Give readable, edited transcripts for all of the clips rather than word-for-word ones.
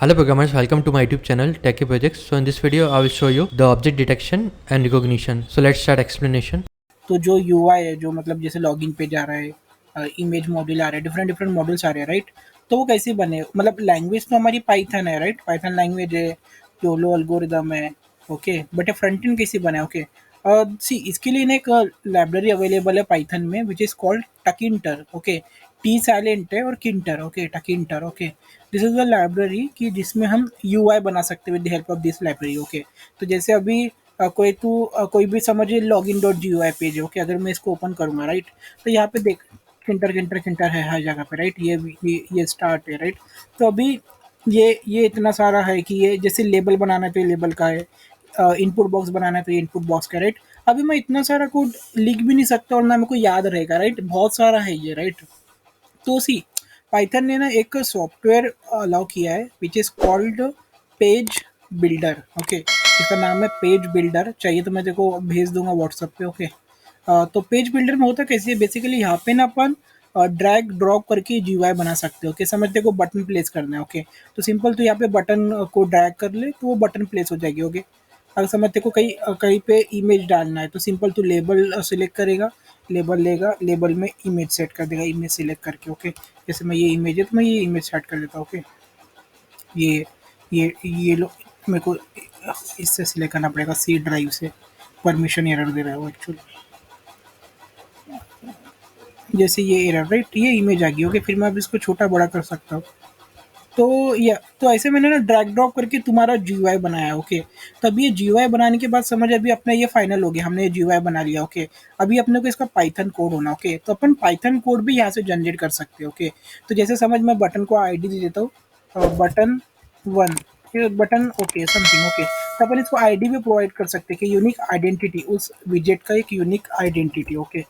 Hello programmers, welcome to my YouTube channel Techie Projects. So in this video I will show you the object detection and recognition. So let's start explanation. तो जो UI है, जो मतलब जैसे login page आ रहा है, image module आ रहा है, डिफरेंट डिफरेंट मॉड्यूल्स आ रहे हैं, राइट। तो वो कैसे बने, मतलब लैंग्वेज तो हमारी पाइथन है, राइट। पाइथन लैंग्वेज है, योलो एल्गोरिदम है, ओके। बट ये फ्रंट एंड कैसे बना है, ओके। सी इसके लिए ना एक लाइब्रेरी अवेलेबल है पाइथन में, which is called Tkinter, okay. T silent है और किंटर, okay, Tkinter, okay. This is the library कि जिसमें हम यूआई बना सकते हैं with the help of this library, okay. तो जैसे अभी कोई भी समझिए लॉगिन डॉट जी पेज है, ओके। अगर मैं इसको ओपन करूंगा, राइट, तो यहाँ पे देख किंटर किंटर किंटर है हर जगह पे, राइट। ये स्टार्ट है, राइट। तो अभी ये इतना सारा है कि ये जैसे लेबल बनाना है तो ये लेबल का है, इनपुट बॉक्स बनाना है तो ये इनपुट बॉक्स का, राइट। अभी मैं इतना सारा कोड लिख भी नहीं सकता और ना मेरे को याद रहेगा, राइट। बहुत सारा है ये, राइट। तो सी पाइथन ने ना एक सॉफ्टवेयर अलाउ किया है विच is called page builder, okay. इसका नाम है पेज बिल्डर। चाहिए तो मैं तेरे को भेज दूंगा व्हाट्सएप पे, ओके। तो पेज बिल्डर में होता कैसे है, बेसिकली यहाँ पे ना अपन ड्रैग ड्रॉप करके जीयूआई बना सकते हो, ओके। समझते को बटन प्लेस करना है, ओके। तो सिंपल तो यहाँ पे बटन को ड्रैग कर ले तो वो बटन प्लेस हो जाएगी, ओके। अगर समझते को कहीं पे इमेज डालना है तो सिंपल तो लेबल सिलेक्ट करेगा, लेबल लेगा, लेबल में इमेज सेट कर देगा, इमेज सिलेक्ट करके, ओके। जैसे मैं ये इमेज है तो मैं ये इमेज सेट कर देता हूँ, ओके। ये ये लो, मेरे को इससे सिलेक्ट करना पड़ेगा, सी ड्राइव से। परमिशन एरर दे रहा है वो एक्चुअली। जैसे ये एरर, राइट, ये इमेज आ गई, ओके। फिर मैं अब इसको छोटा बड़ा कर सकता हूँ। तो या तो ऐसे मैंने ना ड्रैग ड्रॉप करके तुम्हारा जीयूआई बनाया, ओके। तो अभी ये जीयूआई बनाने के बाद समझ, अभी अपना ये फाइनल हो गया, हमने ये जीयूआई बना लिया, ओके। अभी अपने को इसका पाइथन कोड होना, ओके। तो अपन पाइथन कोड भी यहाँ से जनरेट कर सकते हैं, ओके। तो जैसे समझ मैं बटन को आईडी दे देता हूँ, button one, button, okay, something, okay. तो अपन इसको आईडी भी प्रोवाइड कर सकते हैं कि यूनिक आइडेंटिटी, उस विजेट का एक यूनिक आइडेंटिटी, ओके।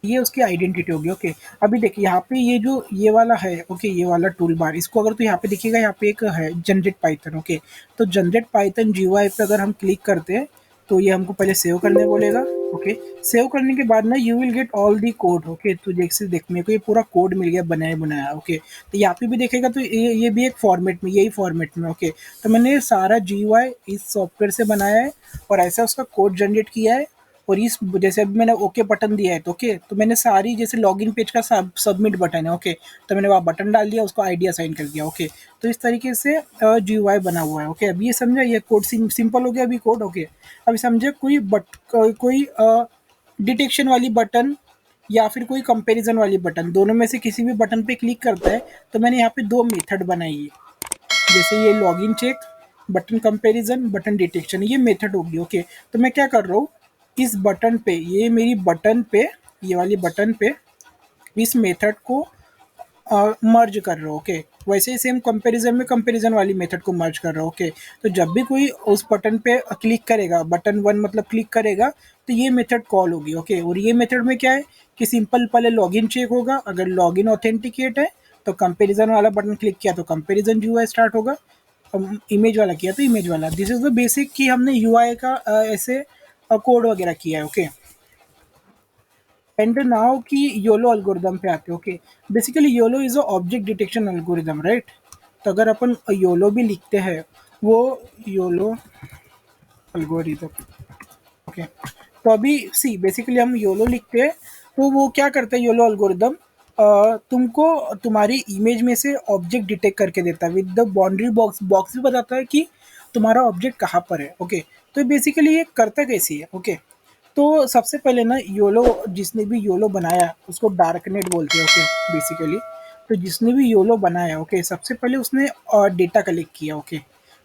ये उसकी आइडेंटिटी होगी, ओके। अभी देखिए यहाँ पे ये जो ये वाला है, ओके, ये वाला टूल बार, इसको अगर तो यहाँ पे देखिएगा, यहाँ पे एक है जनरेट पाइथन, ओके। तो जनरेट पाइथन जीयूआई पे अगर हम क्लिक करते हैं तो ये हमको पहले सेव करने बोलेगा, ओके। सेव करने के बाद ना you will get all the code, okay. तो जैसे देख मेरे को ये पूरा कोड मिल गया बनाया बनाया, ओके। तो यहाँ पे भी देखेगा तो ये भी एक फॉर्मेट में, यही फॉर्मेट में, ओके। तो मैंने सारा जीयूआई इस सॉफ्टवेयर से बनाया है और ऐसा उसका कोड जनरेट किया है। और इस जैसे अभी मैंने ओके बटन दिया है तो ओके, तो मैंने सारी जैसे लॉगिन पेज का सबमिट बटन है, ओके। तो मैंने वहाँ बटन डाल दिया, उसको आईडी असाइन कर दिया, ओके। तो इस तरीके से जीयूआई बना हुआ है, ओके। अभी ये समझा, ये कोड सिंपल हो गया अभी कोड, ओके। अभी समझे कोई डिटेक्शन वाली बटन या फिर कोई कंपैरिजन वाली बटन, दोनों में से किसी भी बटन पे क्लिक करता है तो मैंने यहाँ पे दो मेथड बनाई है। जैसे ये login check, button comparison, button detection, ये मेथड होगी, ओके। तो मैं क्या कर रहा हूँ, इस बटन पे, ये मेरी बटन पे, ये वाली बटन पे इस मेथड को मर्ज कर रहा हूँ, ओके। वैसे ही सेम कंपैरिजन में कंपैरिजन वाली मेथड को मर्ज कर रहा हूँ, ओके। तो जब भी कोई उस बटन पे क्लिक करेगा, बटन वन मतलब क्लिक करेगा, तो ये मेथड कॉल होगी, ओके। और ये मेथड में क्या है कि सिंपल पहले लॉगिन चेक होगा, अगर लॉगिन ऑथेंटिकेट है तो कंपैरिजन वाला बटन क्लिक किया तो कंपैरिजन यूआई स्टार्ट होगा, इमेज वाला किया तो इमेज वाला। दिस इज द बेसिक कि हमने यूआई का ऐसे कोड वगैरह किया है, ओके। एंड नाउ की योलो एल्गोरिदम पे आते हैं, okay. Basically YOLO is a object detection algorithm, right. तो अगर अपन योलो भी लिखते हैं, वो योलो एल्गोरिदम, ओके। तो अभी सी बेसिकली हम योलो लिखते हैं तो वो क्या करता है योलो एल्गोरिदम, तुमको तुम्हारी इमेज में से ऑब्जेक्ट डिटेक्ट करके देता है with the boundary box, box भी बताता है कि तुम्हारा ऑब्जेक्ट कहाँ पर है, ओके। तो बेसिकली ये करता कैसी है, ओके। तो सबसे पहले ना योलो, जिसने भी योलो बनाया उसको डार्कनेट बोलते हैं, ओके, बेसिकली। तो जिसने भी योलो बनाया, ओके, सबसे पहले उसने डेटा कलेक्ट किया, ओके।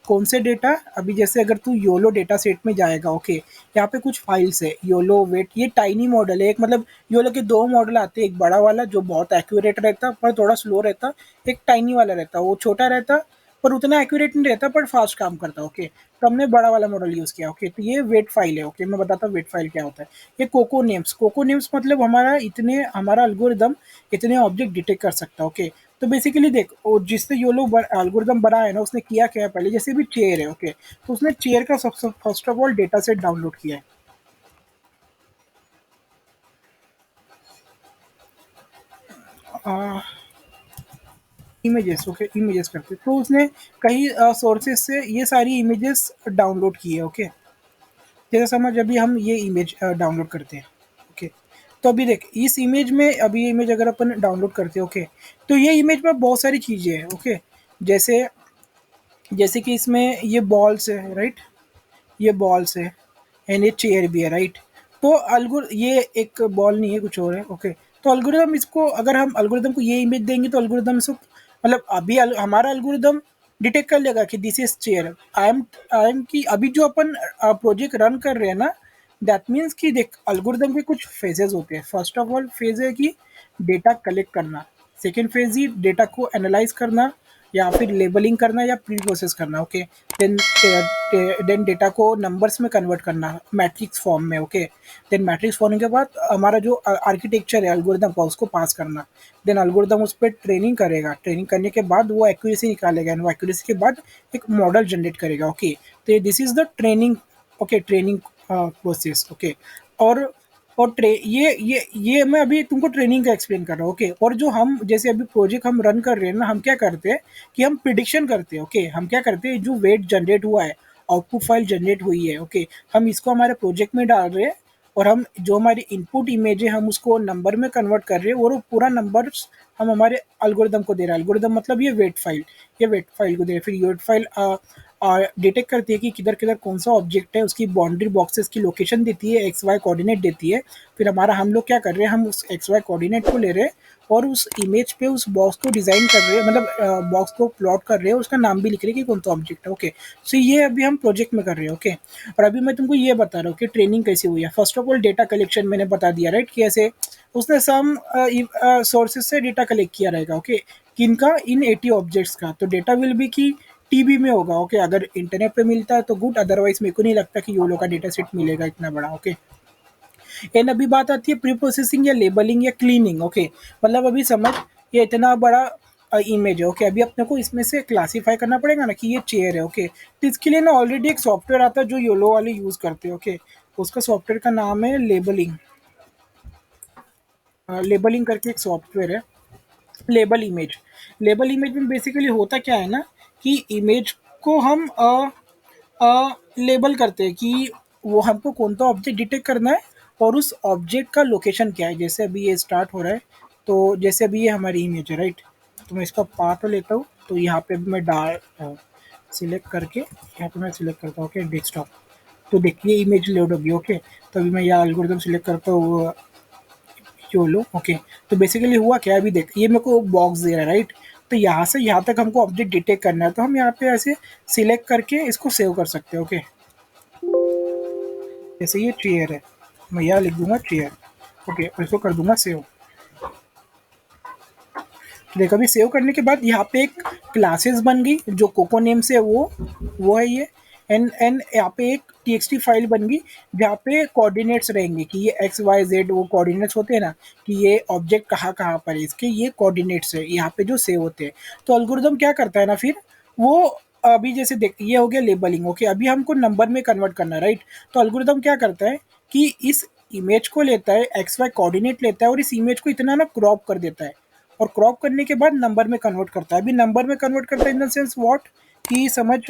कौन से डेटा, अभी जैसे अगर तू योलो डेटा सेट में जाएगा, ओके, यहाँ पे कुछ फाइल्स है, योलो वेट, ये टाइनी मॉडल है एक, मतलब योलो के दो मॉडल आते हैं, एक बड़ा वाला जो बहुत एक्यूरेट रहता पर थोड़ा स्लो रहता, एक टाइनी वाला रहता, वो छोटा रहता पर उतना एक्यूरेट नहीं रहता पर फास्ट काम करता, ओके। तो हमने बड़ा वाला मॉडल यूज़ किया, ओके। तो ये वेट फाइल है, ओके। मैं बताता हूँ वेट फाइल क्या होता है। ये कोको नेम्स मतलब हमारा एल्गोरिदम इतने ऑब्जेक्ट डिटेक्ट कर सकता है, ओके। तो बेसिकली देख, जिसने ये लोग एल्गोरिदम बनाया है ना, उसने किया क्या है, पहले जैसे भी चेयर है, ओके। तो उसने चेयर का सबसे first of all data set download किया है। इमेजेस, ओके, इमेजेस करते हैं। तो उसने कई सोर्सेज से ये सारी इमेजेस डाउनलोड की है, ओके। जैसे समझ अभी हम ये इमेज डाउनलोड करते हैं, ओके। तो अभी देख इस इमेज में, अभी ये इमेज अगर अपन डाउनलोड करते हैं, ओके, तो ये इमेज में बहुत सारी चीज़ें हैं, ओके। जैसे जैसे कि इसमें ये बॉल्स है, राइट, ये बॉल्स है, एंड ये चेयर भी है, राइट। तो अलगुर ये एक बॉल नहीं है, कुछ और है, ओके। तो अल्गोरिदम इसको, अगर हम अल्गोरिदम को ये इमेज देंगे तो अल्गोरिदम इसको, मतलब अभी हमारा अल्गोरिदम डिटेक्ट कर लेगा कि this is chair. I am कि अभी जो अपन प्रोजेक्ट रन कर रहे हैं ना, दैट मीन्स कि देख अल्गोरिदम के कुछ फेजेस होते हैं। फर्स्ट ऑफ ऑल फेज है कि डेटा कलेक्ट करना, सेकेंड फेज ही डेटा को एनालाइज करना, या फिर लेबलिंग करना, या प्री प्रोसेस करना, ओके। देन देन डेटा को नंबर्स में कन्वर्ट करना मैट्रिक्स फॉर्म में, ओके। देन मैट्रिक्स फॉर्म के बाद हमारा जो आर्किटेक्चर है अल्गोरिदम का उसको पास करना। देन अल्गोरिदम उस पर ट्रेनिंग करेगा, ट्रेनिंग करने के बाद वो एक्यूरेसी निकालेगा, एंड वो एक्यूरेसी के बाद एक मॉडल जनरेट करेगा, ओके। तो this is the training, okay, training process, okay. और ये मैं अभी तुमको ट्रेनिंग का एक्सप्लेन कर रहा हूँ, ओके। और जो हम जैसे अभी प्रोजेक्ट हम रन कर रहे हैं ना, हम क्या करते हैं कि हम प्रिडिक्शन करते हैं, ओके। हम क्या करते हैं, जो वेट जनरेट हुआ है, आउटपुट फाइल जनरेट हुई है, ओके, हम इसको हमारे प्रोजेक्ट में डाल रहे हैं, और हम जो हमारी इनपुट इमेज है हम उसको नंबर में कन्वर्ट कर रहे हैं, और वो पूरा नंबर हम हमारे अल्गोरिदम को दे रहे हैं। अल्गोरिदम मतलब ये वेट फाइल, ये वेट फाइल को दे रहे हैं। फिर ये वेट फाइल डिटेक्ट करती है कि किधर किधर कौन सा ऑब्जेक्ट है, उसकी बाउंड्री बॉक्सेस की लोकेशन देती है, एक्स वाई कोऑर्डिनेट देती है। फिर हमारा हम लोग क्या कर रहे हैं, हम उस एक्स वाई कोऑर्डिनेट को ले रहे हैं, और उस इमेज पे उस बॉक्स को डिज़ाइन कर रहे हैं, मतलब बॉक्स को प्लॉट कर रहे हैं, उसका नाम भी लिख रहे हैं कि कौन सा ऑब्जेक्ट है, ओके। सो ये अभी हम प्रोजेक्ट में कर रहे हैं, ओके। और अभी मैं तुमको ये बता रहा हूँ कि ट्रेनिंग कैसे हुई है। First of all data collection मैंने बता दिया, राइट, कि ऐसे उसने सम सोर्सेज से डेटा कलेक्ट किया रहेगा, ओके। किनका, इन 80 ऑब्जेक्ट्स का। तो डेटा विल बी की टीबी में होगा, ओके। अगर इंटरनेट पे मिलता है तो गुड, अदरवाइज मेरे को नहीं लगता कि योलो का डेटा सेट मिलेगा इतना बड़ा, ओके। एंड अभी बात आती है प्री प्रोसेसिंग या लेबलिंग या क्लीनिंग, ओके। मतलब अभी समझ, ये इतना बड़ा इमेज है, ओके। अभी अपने को इसमें से क्लासीफाई करना पड़ेगा ना कि ये चेयर है, ओके। तो इसके लिए ना ऑलरेडी एक सॉफ्टवेयर आता है जो योलो वाले यूज़ करते हैं, ओके। उसका सॉफ्टवेयर का नाम है लेबलिंग। लेबलिंग करके एक सॉफ्टवेयर है, लेबल इमेज। लेबल इमेज में बेसिकली होता क्या है ना, कि इमेज को हम लेबल करते हैं कि वो हमको कौन सा ऑब्जेक्ट डिटेक्ट करना है, और उस ऑब्जेक्ट का लोकेशन क्या है। जैसे अभी ये स्टार्ट हो रहा है, तो जैसे अभी ये हमारी इमेज है, राइट। तो मैं इसका पाथ लेता हूँ, तो यहाँ पे भी मैं सिलेक्ट करके यहाँ पे मैं सिलेक्ट करता हूँ, ओके, डेस्कटॉप। तो देखिए इमेज लोड होगी, ओके। तो अभी मैं यहाँ एल्गोरिथम सिलेक्ट करता हूँ, योलो, ओके। तो बेसिकली हुआ क्या है, अभी देख ये मेरे को बॉक्स दे रहा है, राइट। तो यहाँ से यहाँ तक हमको ऑब्जेक्ट डिटेक्ट करना है, तो हम यहाँ पे ऐसे सिलेक्ट करके इसको सेव कर सकते हैं, ओके। जैसे ये चेयर है, मैं यहाँ लिख दूंगा चेयर, ओके, और इसको कर दूंगा सेव। देखो अभी सेव करने के बाद यहाँ पे एक क्लासेस बन गई जो कोको नेम से है, वो है ये। एंड यहाँ पे एक टीएक्सटी फाइल बन गई जहाँ पे कोऑर्डिनेट्स रहेंगे कि ये एक्स वाई जेड, वो कोऑर्डिनेट्स होते हैं ना, कि ये ऑब्जेक्ट कहाँ कहाँ पर है, इसके ये कोऑर्डिनेट्स है यहाँ पे जो सेव होते हैं। तो अल्गोरिदम क्या करता है ना, फिर वो अभी जैसे देख ये हो गया लेबलिंग, ओके। अभी हमको नंबर में कन्वर्ट करना है, राइट। तो अल्गोरिदम क्या करता है कि इस इमेज को लेता है, एक्स वाई कोऑर्डिनेट लेता है, और इस इमेज को इतना ना क्रॉप कर देता है, और क्रॉप करने के बाद नंबर में कन्वर्ट करता है। अभी नंबर में कन्वर्ट करता है इन द सेंस व्हाट, कि समझ,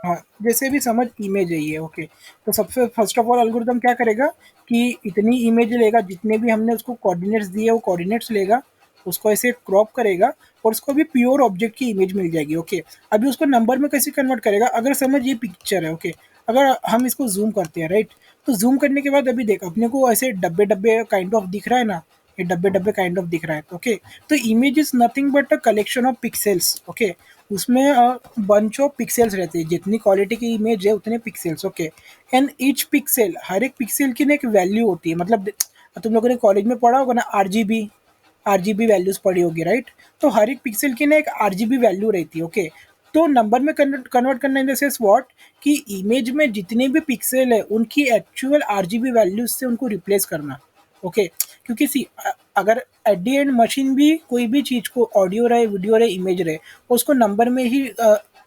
हाँ, जैसे भी समझ इमेज है ये, ओके। तो सबसे फर्स्ट ऑफ ऑल अल्गोरिदम क्या करेगा कि इतनी इमेज लेगा, जितने भी हमने उसको कोऑर्डिनेट्स दिए वो कोऑर्डिनेट्स लेगा, उसको ऐसे क्रॉप करेगा, और उसको भी प्योर ऑब्जेक्ट की इमेज मिल जाएगी, ओके। अभी उसको नंबर में कैसे कन्वर्ट करेगा, अगर समझ ये पिक्चर है, ओके। अगर हम इसको जूम करते हैं, राइट, तो जूम करने के बाद अभी देख अपने को ऐसे डब्बे डब्बे काइंड ऑफ दिख रहा है ना, ये डब्बे डब्बे काइंड ऑफ दिख रहा है, ओके। तो image is nothing but a collection of pixels, okay. उसमें बंच ऑफ पिक्सेल्स रहते हैं, जितनी क्वालिटी की इमेज है उतने pixels, okay. And each pixel, हर एक पिक्सेल की ना एक वैल्यू होती है, मतलब तुम लोगों ने कॉलेज में पढ़ा होगा ना, आरजीबी वैल्यूज पढ़ी होगी, राइट। तो हर एक पिक्सल की ना एक आरजीबी वैल्यू रहती है, ओके। तो नंबर में कन्वर्ट करना इन द सेंस व्हाट, कि इमेज में जितने भी पिक्सल है उनकी एक्चुअल आरजीबी वैल्यूज से उनको रिप्लेस करना, ओके। क्योंकि सी अगर एट दी एंड मशीन भी कोई भी चीज़ को, ऑडियो रहे, वीडियो रहे, इमेज रहे, उसको नंबर में ही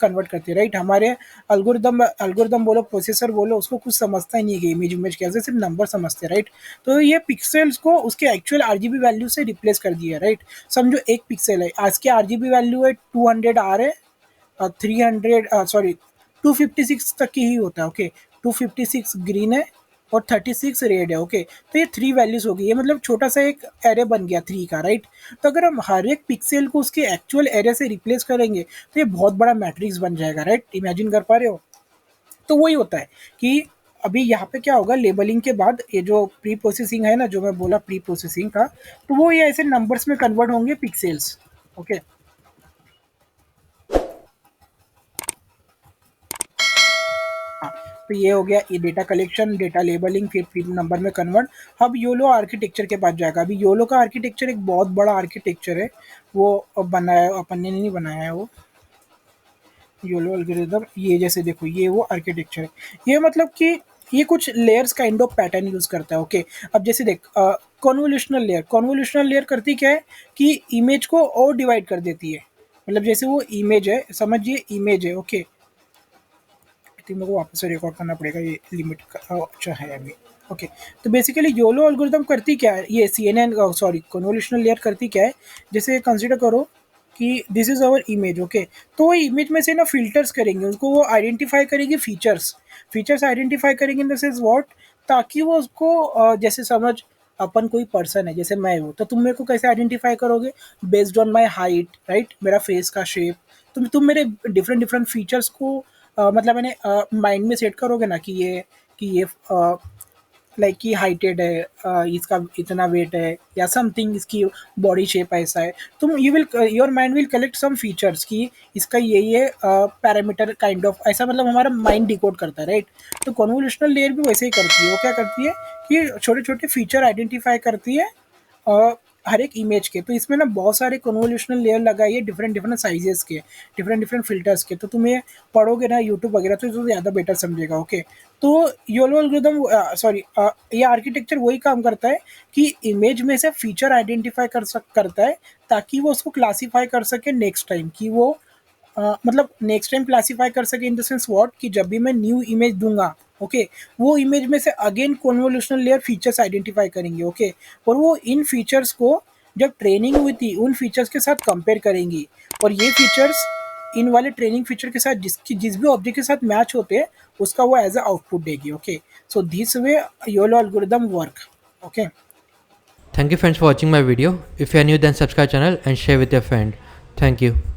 कन्वर्ट करती है, राइट। हमारे अल्गोरिदम अल्गोरिदम बोलो, प्रोसेसर बोलो, उसको कुछ समझता ही नहीं है कि इमेज कैसे, सिर्फ नंबर समझते हैं, राइट। तो ये पिक्सल्स को उसके एक्चुअल आरजीबी वैल्यू से रिप्लेस कर दिया, राइट। समझो एक पिक्सल है, आज के आरजीबी वैल्यू है 200 आ रहे, 300 सॉरी 256 तक की ही होता है, ओके। 256 ग्रीन है और 36 रेड है, ओके। तो ये 3 वैल्यूज हो गई, ये मतलब छोटा सा एक एरे बन गया 3 का, राइट। तो अगर हम हर एक पिक्सल को उसके एक्चुअल एरे से रिप्लेस करेंगे तो ये बहुत बड़ा मैट्रिक्स बन जाएगा, राइट। इमेजिन कर पा रहे हो। तो वही होता है कि अभी यहाँ पे क्या होगा, लेबलिंग के बाद ये जो प्री प्रोसेसिंग है ना, जो मैं बोला प्री प्रोसेसिंग का, तो वो ये ऐसे नंबर्स में कन्वर्ट होंगे, पिक्सल्स, ओके। हाँ, तो ये हो गया ये डेटा कलेक्शन, डेटा लेबलिंग, फिर नंबर में कन्वर्ट। अब योलो आर्किटेक्चर के पास जाएगा। अभी योलो का आर्किटेक्चर एक बहुत बड़ा आर्किटेक्चर है, वो अब बनाया, अपन ने नहीं बनाया है वो योलो एल्गोरिदम। ये जैसे देखो, ये वो आर्किटेक्चर है, ये मतलब कि ये कुछ layers kind of pattern use करता है, ओके। अब जैसे देख, कॉन्वोल्यूशनल लेयर करती क्या है कि इमेज को और डिवाइड कर देती है। मतलब जैसे वो इमेज है, समझिए इमेज है, ओके। थिंक मेरे को वापस से रिकॉर्ड करना पड़ेगा, ये लिमिट अच्छा है अभी, ओके। तो बेसिकली योलो एल्गोरिदम करती क्या है, ये C N N sorry convolutional layer करती क्या है, जैसे कंसिडर करो कि this is our image, okay. तो वो इमेज में से ना फिल्टर्स करेंगे, उसको वो आइडेंटिफाई करेगी, फीचर्स फीचर्स आइडेंटिफाई करेंगे इन द सेंस व्हाट, ताकि वो उसको जैसे समझ, अपन कोई पर्सन है, जैसे मैं हूँ, तो तुम मेरे को कैसे आइडेंटिफाई करोगे, based on my height, right, मेरा फेस का शेप। तुम मेरे डिफरेंट डिफरेंट फीचर्स को मतलब मैंने माइंड में सेट करोगे ना कि ये लाइक कि हाइटेड है, इसका इतना वेट है या समथिंग, इसकी बॉडी शेप ऐसा है। तुम you will your mind will collect some features कि इसका ये पैरामीटर काइंड ऑफ ऐसा, मतलब हमारा माइंड डिकोड करता है, राइट। तो कन्वोल्यूशनल लेयर भी वैसे ही करती है। वो क्या करती है कि छोटे छोटे फीचर आइडेंटिफाई करती है हर एक इमेज के। तो इसमें ना बहुत सारे कन्वोल्यूशनल लेयर लगाई है, डिफरेंट डिफरेंट साइजेस के, डिफरेंट डिफरेंट फिल्टर्स के। तो तुम ये पढ़ोगे ना यूट्यूब वगैरह, तो ज़्यादा बेटर समझेगा, ओके। तो योलो एल्गोरिथम सॉरी ये आर्किटेक्चर वही काम करता है कि इमेज में से फीचर आइडेंटिफाई करता है, ताकि वो उसको क्लासीफाई कर सके नेक्स्ट टाइम, कि वो मतलब नेक्स्ट टाइम क्लासीफाई कर सके इन द सेंस व्हाट, कि जब भी मैं न्यू इमेज दूंगा, ओके, वो इमेज में से again convolutional layer features identify करेंगे, ओके। और वो इन फीचर्स को जब ट्रेनिंग हुई थी उन फीचर्स के साथ कंपेयर करेंगी, और ये फीचर्स इन वाले ट्रेनिंग फीचर के साथ जिस भी ऑब्जेक्ट के साथ मैच होते हैं, उसका वो एज अ आउटपुट देगी, okay. So this way YOLO algorithm work, okay. Thank you friends for watching my video. If you are new, then subscribe channel and share with your friend. Thank you.